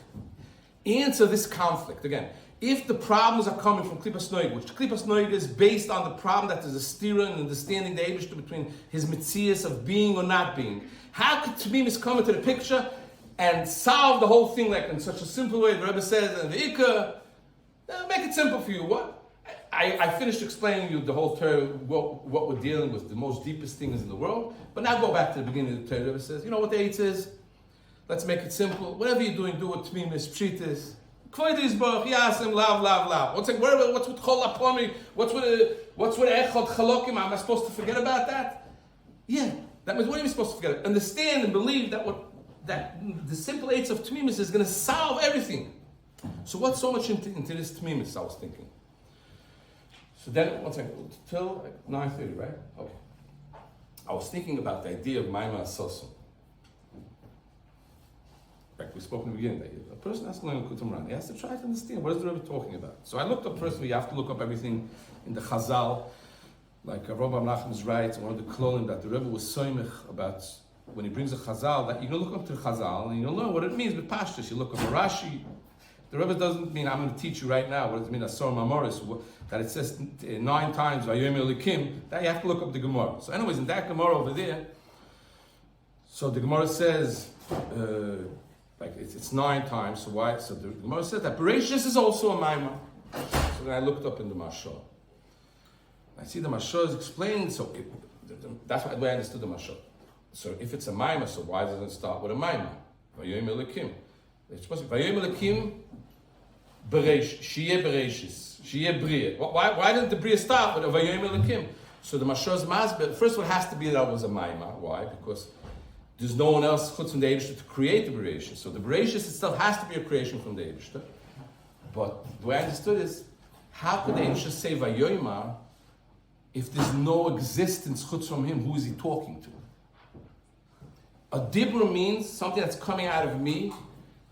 [SPEAKER 2] answer this conflict? Again, if the problems are coming from Klippas Noig, which Klippas Noig is based on the problem that there's a stira and understanding the Eibishter between his mitzias of being or not being, how could tmimis come into the picture and solve the whole thing like in such a simple way? The Rebbe says, and the Ikka, make it simple for you. What? I finished explaining you the whole Torah, what we're dealing with, the most deepest things in the world. But now go back to the beginning of the Torah. The Rebbe says, you know what the Eitz is? Let's make it simple. Whatever you're doing, do it tmimis, pshitis. Kvoidis baruch, yasim, lav. What's with chol aponi? What's with echod chalokim? Am I supposed to forget about that? Yeah. That means what are we supposed to forget? Understand and believe that the simple Eitz of tmimis is going to solve everything. So what's so much into this tmimis? I was thinking. So then, one second, till 9:30, right? Okay. I was thinking about the idea of Maimar Sosom. Like we spoke in the beginning, a person has to learn Kutumran. He has to try to understand what is the Rebbe talking about. So I looked up first. You have to look up everything in the Chazal, like Rebbe Nachman writes, one of the Kollim that the Rebbe was soimich about when he brings a Chazal. That you can look up to the Chazal and you'll know what it means. But Pashtus, you look up a Rashi. The Rebbe doesn't mean I'm going to teach you right now what it means Asor Mamoris, that it says 9 times Vayom Elikim. That you have to look up the Gemara. So, anyways, in that Gemara over there, so the Gemara says. Like it's 9 times, so why? So the Gemara said that Bereshis is also a Maimar. So then I looked up in the Mashal. I see the Mashal is explained, so that's the way I understood the Mashal. So if it's a Maimar, so why doesn't it start with a Maimar? Vayom Elikim. It's supposed to be Vayom Elikim Beresh, Shiyeh Bereshis, Shiyeh Bria. Why didn't the Bria start with a Vayom Elikim? So the Mashal's Masber, first one has to be that it was a Maimar. Why? Because there's no one else chutz from the Eibishter to create the Bereshis. So the Bereshis itself has to be a creation from the Eibishter. But the way I understood is, how could the Eibishter say Vayoymar if there's no existence chutz from him? Who is he talking to? A dibur means something that's coming out of me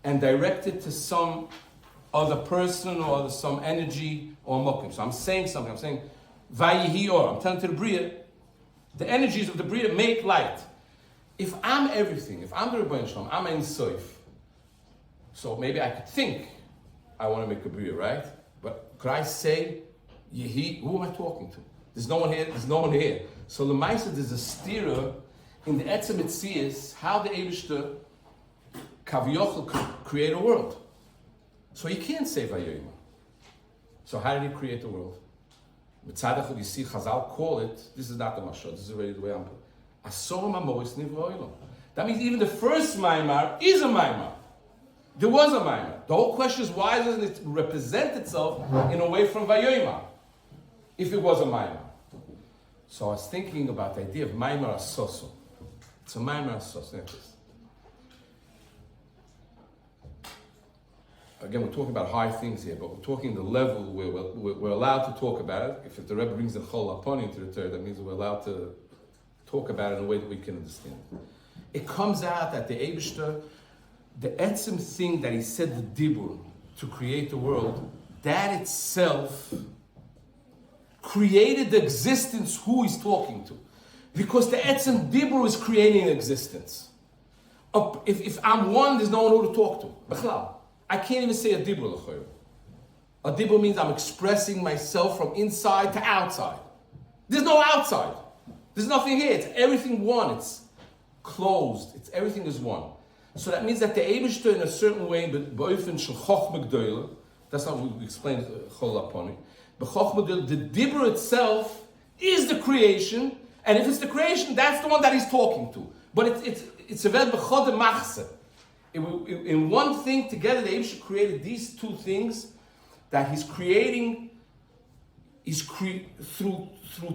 [SPEAKER 2] and directed to some other person or some energy or mokim. So I'm saying something. I'm saying Vayihi or. I'm telling to the Bria, the energies of the Bria make light. If I'm everything, if I'm the Rebbeinu Shalom, I'm Ein Sof. So maybe I could think I want to make a bria, right? But could I say Yehi? Who am I talking to? There's no one here. There's no one here. So the Maisa, there's a stira in the Etzem Etzias how the Eibishter Kaviochel could create a world. So he can't say Vayoyma. So how did he create the world? Mitzadach, you see Chazal call it. This is not the Mashal. This is already the way I'm put. That means even the first Maimar is a Maimar. There was a Maimar. The whole question is why doesn't it represent itself in a way from Vayoymar if it was a Maimar? So I was thinking about the idea of Maimar Asoso. It's a Maimar Asoso. again, we're talking about high things here, but we're talking the level where we're allowed to talk about it. If the Rebbe brings the Kollel Toras into the Torah, that means we're allowed to talk about it in a way that we can understand. It comes out that the Eibishter, the etzem thing that he said the dibur to create the world, that itself created the existence who he's talking to. Because the etzem dibur is creating existence. If I'm one, there's no one who to talk to. B'chlal. I can't even say a dibur l'chayr. A dibur means I'm expressing myself from inside to outside. There's no outside. There's nothing here. It's everything one. It's closed. It's everything is one. So that means that the Eibishter in a certain way, but b'ofen shel chochma gdoila, that's not what we explained Kollel Toras. But chochma gdoila, the dibur itself is the creation, and if it's the creation, that's the one that he's talking to. But it's a ved b'chod machse. In one thing together, the Eibishter created these two things that he's creating. Through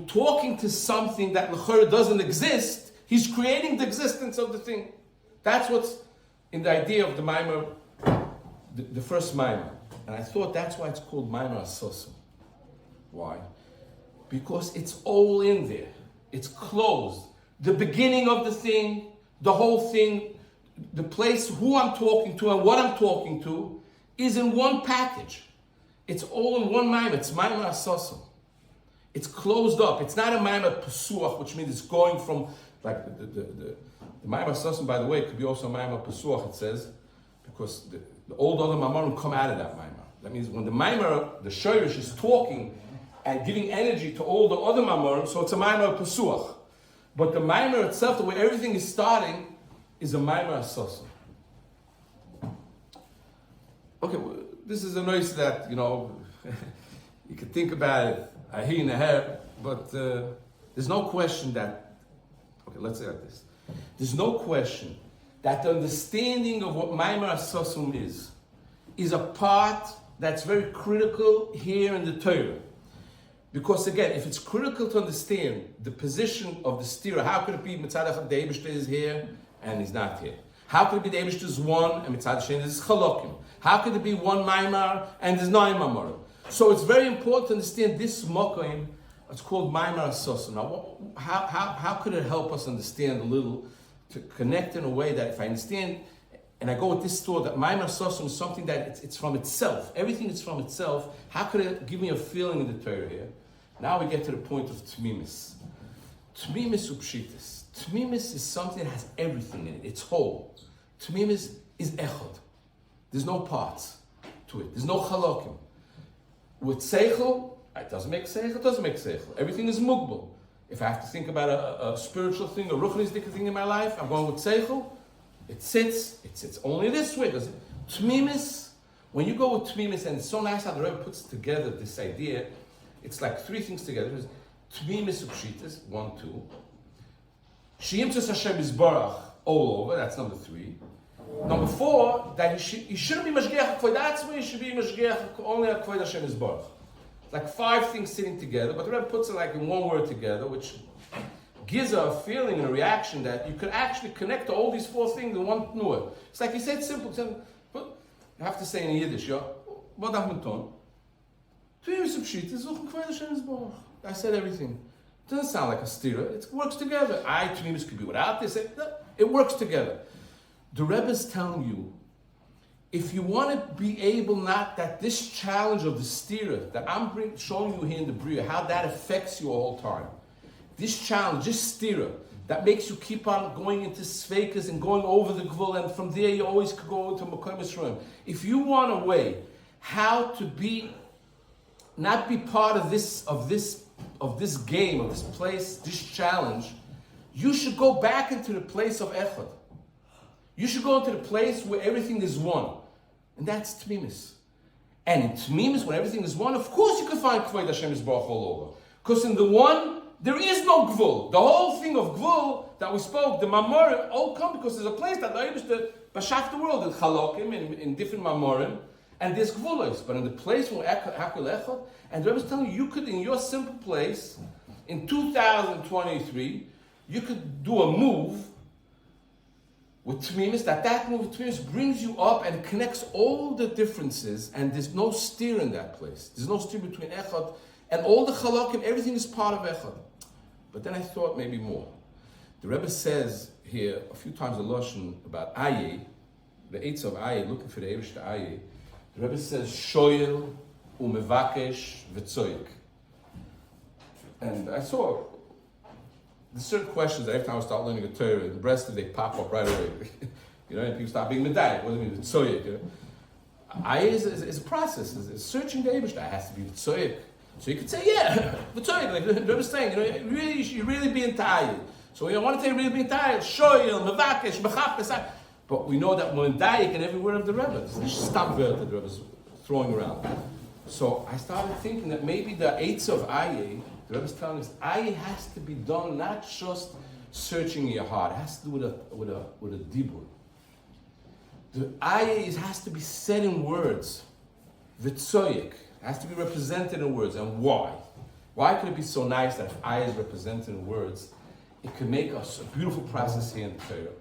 [SPEAKER 2] talking to something that l'chora doesn't exist, he's creating the existence of the thing. That's what's in the idea of the Maamar, the first Maamar. And I thought that's why it's called Maamar Asosim. Why? Because it's all in there. It's closed. The beginning of the thing, the whole thing, the place, who I'm talking to and what I'm talking to, is in one package. It's all in one Maamar. It's Maamar Asosim. It's closed up. It's not a Maamar Pesuach, which means it's going from, like the Maamar Asosim, by the way, could be also a Maamar Pesuach, it says, because the old other Maamarim come out of that Maamar. That means when the Maamar, the Shoirish, is talking and giving energy to all the other Maamarim, so it's a Maamar Pesuach. But the Maamar itself, the way everything is starting, is a Maamar Asosim. Okay, well, this is a noise that, you can think about it, I hear in a hair, but there's no question that, okay, let's say like this. There's no question that the understanding of what Maamar Asosim is a part that's very critical here in the Torah. Because again, if it's critical to understand the position of the stira, how could it be Mitzad Echad the Eibishter is here and he's not here? How could it be the Eibishter is one and Mitzad Hashem is chalokim? How could it be one Maamar and there's nine Maamarim? So it's very important to understand this mokim. It's called Maamar Asosim. Now, how could it help us understand a little, to connect in a way that if I understand, and I go with this thought that Maamar Asosim is something that it's from itself. Everything is from itself. How could it give me a feeling in the Torah here? Now we get to the point of Tmimis. Tmimis upshitis. Tmimis is something that has everything in it. It's whole. Tmimis is echad. There's no parts to it. There's no chalokim. With seichel, it doesn't make seichel, it doesn't make seichel. Everything is mugbal. If I have to think about a spiritual thing, a ruchnistic thing in my life, I'm going with seichel. It sits only this way. Does it? Tmimis, when you go with Tmimis, and it's so nice how the Rebbe puts together this idea, it's like three things together. There's Tmimis upshitas, 1, 2. Sheyimtzas Hashem Yisbarach, all over, that's number 3. Number 4, that you shouldn't be mashgiach kvod atzmi, you should be mashgiach only at kvod Hashem Yisbarach. Like 5 things sitting together, but the Rebbe puts it like in one word together, which gives a feeling and a reaction that you could actually connect to all these 4 things in one tnuah. It's like he said simple, but you have to say in Yiddish, what Nachman I said everything. It doesn't sound like a stira. It works together. Tmimis could be without this. It works together. The Rebbe is telling you, if you want to be able, not that this challenge of the stira that I'm showing you here in the Bria, how that affects you all the time. This challenge, this stira, that makes you keep on going into sveikas and going over the gvul, and from there you always could go into Makom Yisrael. If you want a way how to not be part of this game, of this place, this challenge, you should go back into the place of echad. You should go into the place where everything is one. And that's Tmimis. And in Tmimis, when everything is one, of course you can find Kvod Hashem Yisbarach all over. Because in the one, there is no Gvul. The whole thing of Gvul that we spoke, the Mamorim, all come because there's a place that the Eibishter bashaf the world, in Chalokim, in different Mamorim, and there's Gvulos. But in the place where Hakul Echad, and the Rebbe is telling you could, in your simple place, in 2023, you could do a move with tamimus, that move with tamimus brings you up and connects all the differences, and there's no steer in that place. There's no steer between echad and all the chalakim. Everything is part of echad. But then I thought maybe more. The Rebbe says here a few times a lashon about aye, the eights of aye, looking for the Eibush to aye. The Rebbe says shoyel umevakesh v'tzoyik. And I saw there's certain questions that every time I start learning a Torah, the breast they pop up right away. You know, and people start being medayik. What do you mean v'tzoyik? You know? Aye is a process. It's searching the Eibush. That has to be v'tzoyik. So you could say, yeah, v'tzoyik. Like the Rebbe is saying, you know, you should really be into aye. So we want to tell you really being tired, shoyel, mevakesh, mechapes. But we know that we're medayik in every word of the Rebbe. This is stam word that the Rebbe's throwing around. So I started thinking that maybe the eights of aye, the Rebbe's telling us, aye has to be done not just searching your heart. It has to do with a dibur. The aye has to be said in words. V'tzoyik has to be represented in words. And why? Why could it be so nice that if aye is represented in words, it can make us a beautiful process here in the Torah.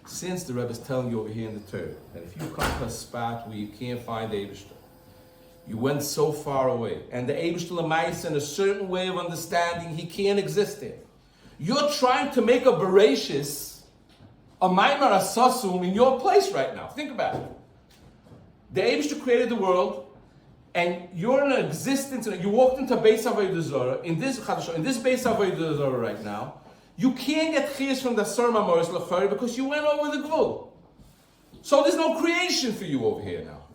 [SPEAKER 2] Since the Rebbe is telling you over here in the Torah that if you come to a spot where you can't find the Eibishter, you went so far away, and the Eibishter L'maisa in a certain way of understanding, he can't exist there. You're trying to make a Bereshis, a Maimar Asasum in your place right now. Think about it. The Eibishter created the world, and you're in an existence, you walked into Beis Avodah Zarah, in this Beis Avodah Zarah right now. You can't get chiyas from the Sar Mamoris L'chari because you went over the gvul. So there's no creation for you over here now.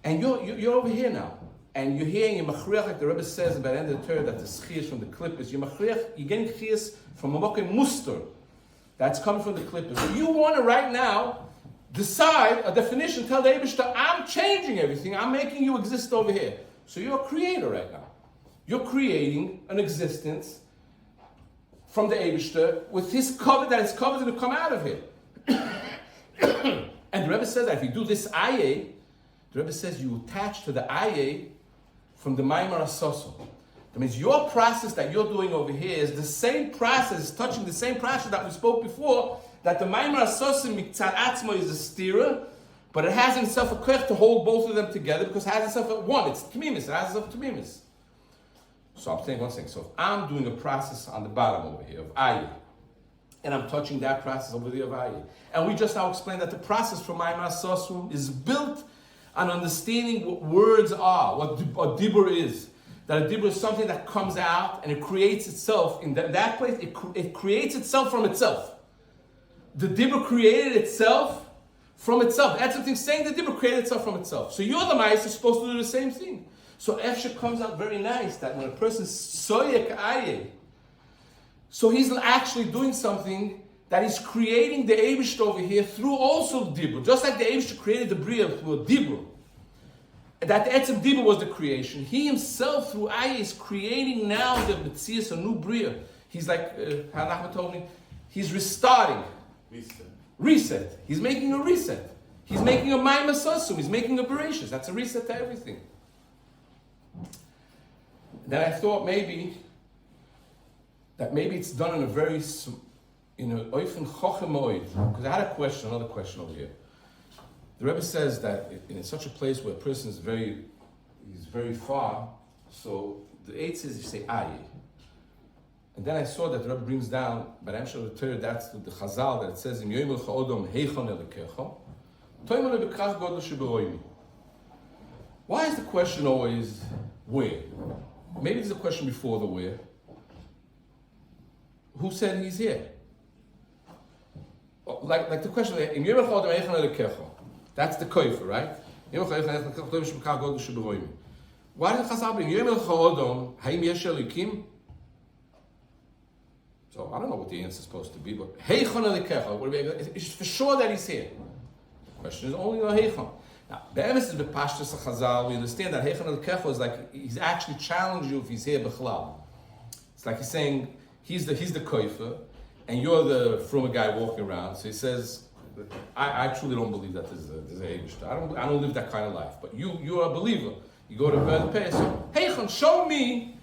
[SPEAKER 2] And you're over here now. And you're here and you're machriach, like the Rebbe says by the end of the Torah, that the chiyas from the clippers. You're machriach, you're getting chiyas from a mokem muster. That's coming from the clippers. So you want to right now decide a definition, tell the Eibishter, I'm changing everything, I'm making you exist over here. So you're a creator right now. You're creating an existence from the Eibishter with his cover that is covered to come out of here. And the Rebbe says that if you do this ayah, the Rebbe says you attach to the ayah from the Maimar Asoso. That means your process that you're doing over here is the same process, touching the same process that we spoke before, that the Maimar Asoso Miktzat Atzmo is a stira, but it has in itself a koch to hold both of them together because it has itself at one. It's tamimus. It has itself tamimus. So I'm saying one thing. So if I'm doing a process on the bottom over here of ayi, and I'm touching that process over there of ayi, and we just now explained that the process for Maimar Sosum is built on understanding what words are, what a dibur is. That a dibur is something that comes out and it creates itself in that place. It creates itself from itself. The dibur created itself from itself. That's something saying the dibur created itself from itself. So you're the ma'is is supposed to do the same thing. So Efshe comes out very nice that when a person is soyek aye, so he's actually doing something that is creating the Eibishter over here through also Dibur. Just like the Eibishter created the Bria through a Dibur. That the Etzem Dibur was the creation. He himself through aye is creating now the Metzias, a new Bria. He's like, how Nachman told me, he's restarting. Reset. He's making a reset. He's making a Maimar Sosum. He's making a Bereshis. That's a reset to everything. Then I thought maybe it's done in a very, oifen chochemoid. Because I had another question over here. The Rebbe says that in such a place where a person is very far, so the eight says you say aye. And then I saw that the Rebbe brings down, but I'm sure the Torah, that's the Chazal that it says in Yoimel Cha'odom Heichon Elikecha, Toimel Lebekach Godel Sheberoimi. Why is the question always where? Maybe there's a question before the where. Who said he's here? Like the question, that's the koifer, right? Why did Chazal bring? So I don't know what the answer is supposed to be, but it's for sure that he's here. The question is only on Heichon. Now, the emphasis of the Pashtus of Chazal, we understand that Heichon al-Kecho is like he's actually challenging you if he's here b'chlal. It's like he's saying he's the koifer, and you're the fruma guy walking around. So he says, I truly don't believe that there's a Eibishter. I don't live that kind of life. But you're a believer. You go to the pay. So Heichon, show me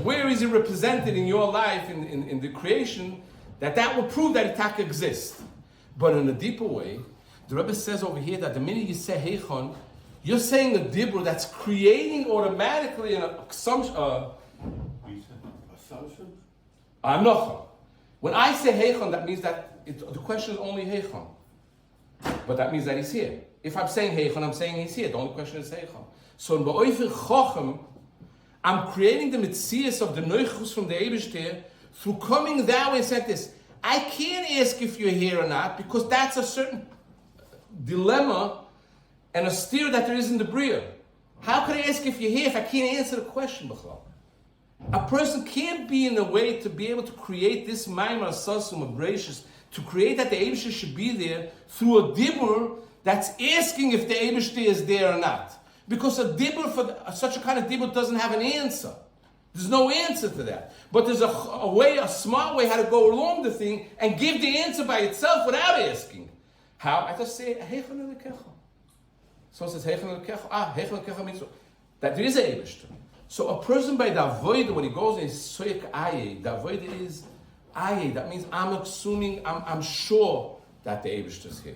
[SPEAKER 2] where is it represented in your life in the creation that will prove that Itaka exists. But in a deeper way, the Rebbe says over here that the minute you say heichon, you're saying a dibur that's creating automatically an assumption. Anocha. When I say heichon, that means that the question is only heichon. But that means that he's here. If I'm saying heichon, I'm saying he's here. The only question is heichon. So in Ba'ofer Chochem, I'm creating the mitzias of the noichus from the Eibishter through coming that way and saying this. I can't ask if you're here or not because that's a certain dilemma and a steer that there is in the Bria. How can I ask if you're here if I can't answer the question, B'chal? A person can't be in a way to be able to create this maimar sasum of gracious, to create that the Eibishter should be there through a dibur that's asking if the Eibishter is there or not. Because a dibur, such a kind of dibur doesn't have an answer. There's no answer to that. But there's a way, a smart way how to go along the thing and give the answer by itself without asking. How? I just say, heichon elekecha. So it says, heichon elekecha. Heichon elekecha means that there is a Eibishter. So a person by the avodah, when he goes in soyek aye, the avodah is aye. That means I'm assuming, I'm sure that the Eibishter is here.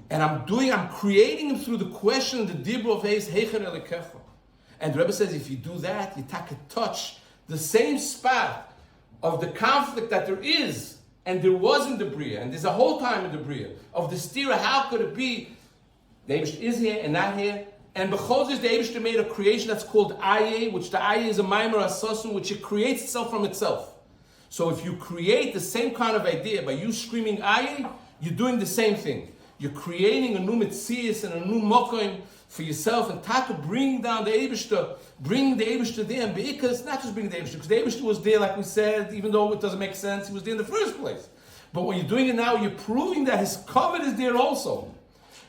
[SPEAKER 2] And I'm creating him through the question, the dibur of Heis, heichon elekecha. And the Rebbe says, if you do that, you touch the same spot of the conflict that there is, and there was in the Bria, and there's a whole time in the Bria, of the stira, how could it be, the Eibishter is here and not here, and because the Eibishter made a creation that's called Aye, which the Aye is a Maimar Asasun, which it creates itself from itself. So if you create the same kind of idea by you screaming Aye, you're doing the same thing. You're creating a new Metzias and a new Mokoim for yourself, and Taka bring down the Eibishter, bring the Eibishter there, and because it's not just bringing the Eibishter, because the Eibishter was there, like we said, even though it doesn't make sense, he was there in the first place. But when you're doing it now, you're proving that his covet is there also.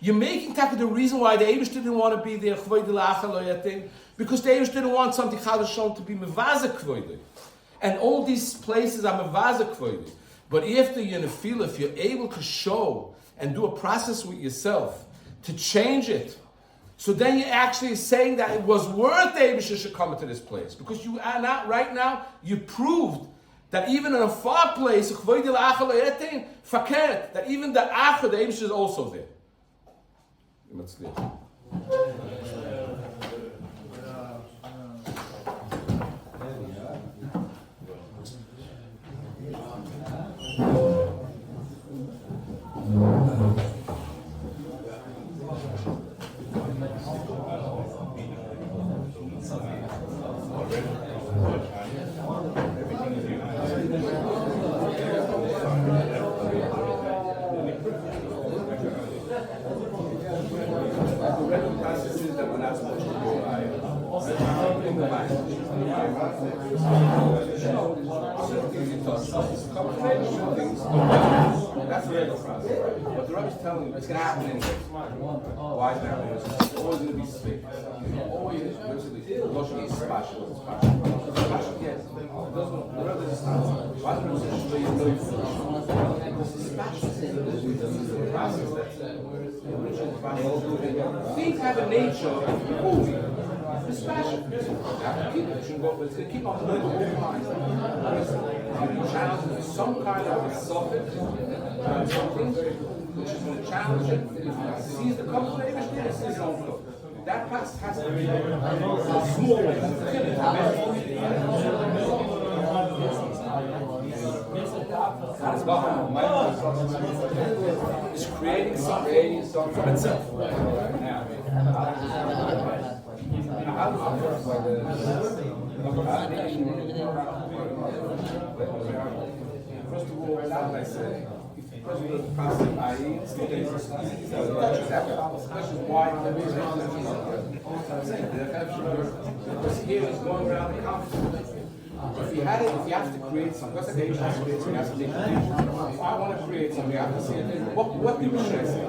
[SPEAKER 2] You're making Taka the reason why the Eibishter didn't want to be there, because the Eibishter didn't want something Chadashon to be Mevaza Kvoide. And all these places are Mevaza Kvoide. But after you're in a field, if you're able to show and do a process with yourself to change it, so then you're actually saying that it was worth the Eibishter should come into this place. Because you are not, right now, you proved that even in a far place, that even the Acher, the Eibishter is also there. That's the regular process. But the Rebbe is telling you, it's going to happen anyway. Why is it happening? It's always going to be sick. Always, basically, Loshen is special. Yes. The Rebbe is not. Why is the Rebbe special? Things have a nature of moving. It's special. Keep it. Shouldn't go. It's going to keep on moving all the time. Challenge some kind of suffix, something which is going to challenge it. If it sees the comfort of it, it sees its own flow. That pass has to be a small way. It's creating something from itself. First of all, as I say, because of the concept I.E., it's the question is why because here is going around the conflict. If you have to create something, let's say you have to create something, you have to take a picture. If I want to create something, I have to see it. What should I say?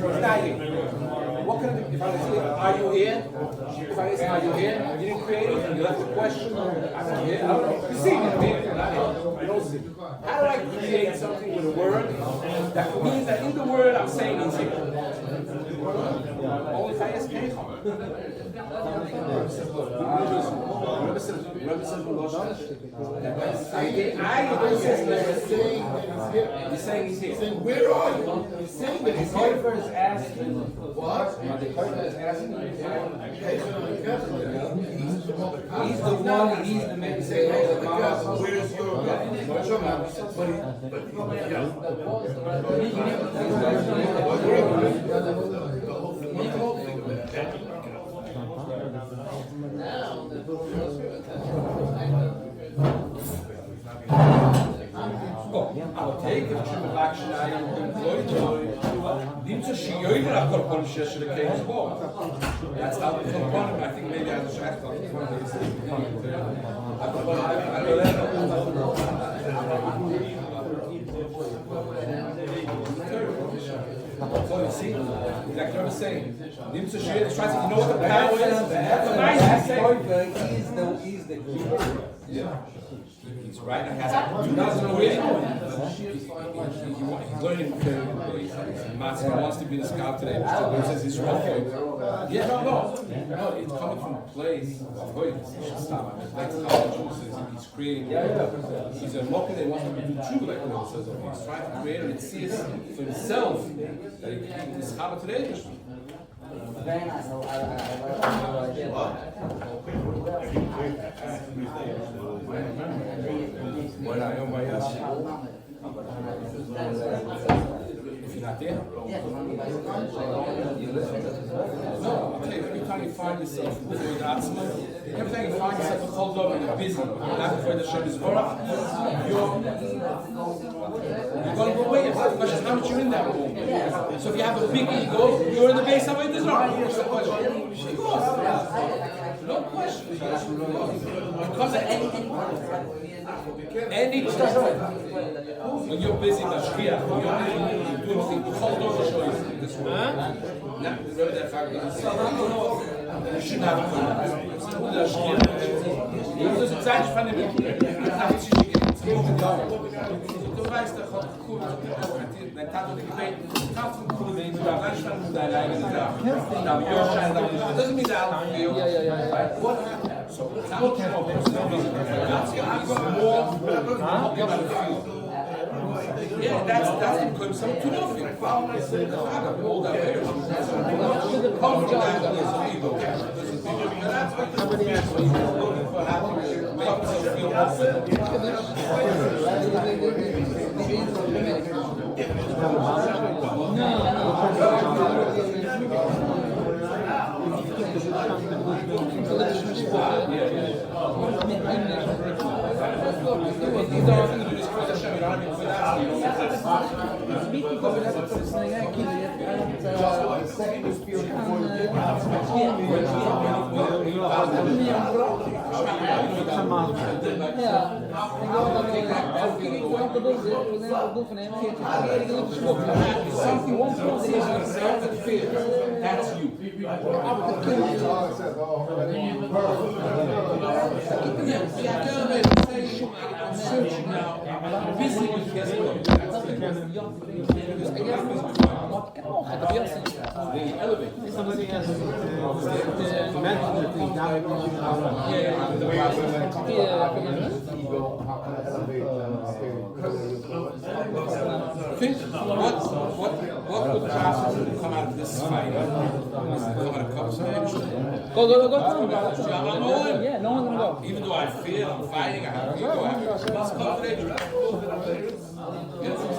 [SPEAKER 2] It's not here. What can I do? If I say, are you here? If I say, are you here? You didn't create it, you left the question. I'm not here. I don't know. You see me, I'm here. Not here. I don't see. How do I create something with a word that means that in the word I'm saying it's here? Only Chayes Keicham. He's saying he's here.
[SPEAKER 1] Where are you? He's saying that he's here.
[SPEAKER 3] Kofer is asking.
[SPEAKER 1] What?
[SPEAKER 3] The Kofer is asking.
[SPEAKER 1] He's
[SPEAKER 3] the one, he's the man saying, hey, the Mama.
[SPEAKER 1] Where's your
[SPEAKER 2] I'll take it. Action I am employed. Nimmt sich jeder auf der Polnische Case Ball. That's how the component. I think maybe I was tracked on it. So you see, exactly what I'm saying. Nimmt sich jeder, tries to know what the power is.
[SPEAKER 3] He's the keeper.
[SPEAKER 2] Yeah. He's right. He doesn't know it. He's learning. Matson wants to be the scout today. He says he's wrong. Yeah, no. It's coming from a place of that's how the Jew says he's creating. He's a mocker that wants to do true, like the says. He's trying to create and see it for himself that he can be the scout today. If you're not there, no, every time you find yourself before the Atzma, every time you find yourself called up and you're busy, not before the Shem is Vorach, you're going to go away. The question is how much you're in that room. So if you have a big ego, you're in the base of it, there's no question. Because of any when you're busy, when you're doing things, the whole door show you this way. Not the Rebbe that fact you shouldn't have a clue. Das ist Zeit von dem du weißt doch, dein Tat und Gebet, Tat und Kuhle, du darfst nicht von deiner eigenen Sache. Das ist mit der So, yeah, that's because some to nothing. All that That's you. I'm searching now. I'm busy with guest book. Think what would come out of this fight? Come out of cups.
[SPEAKER 3] Go. Yeah, no one's gonna go.
[SPEAKER 2] Even though I feel I'm fighting, I have ego. Let's come today. Get some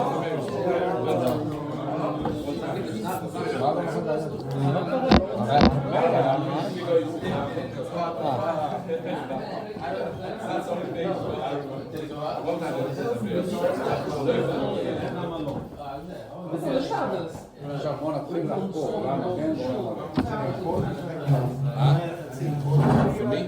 [SPEAKER 2] for me.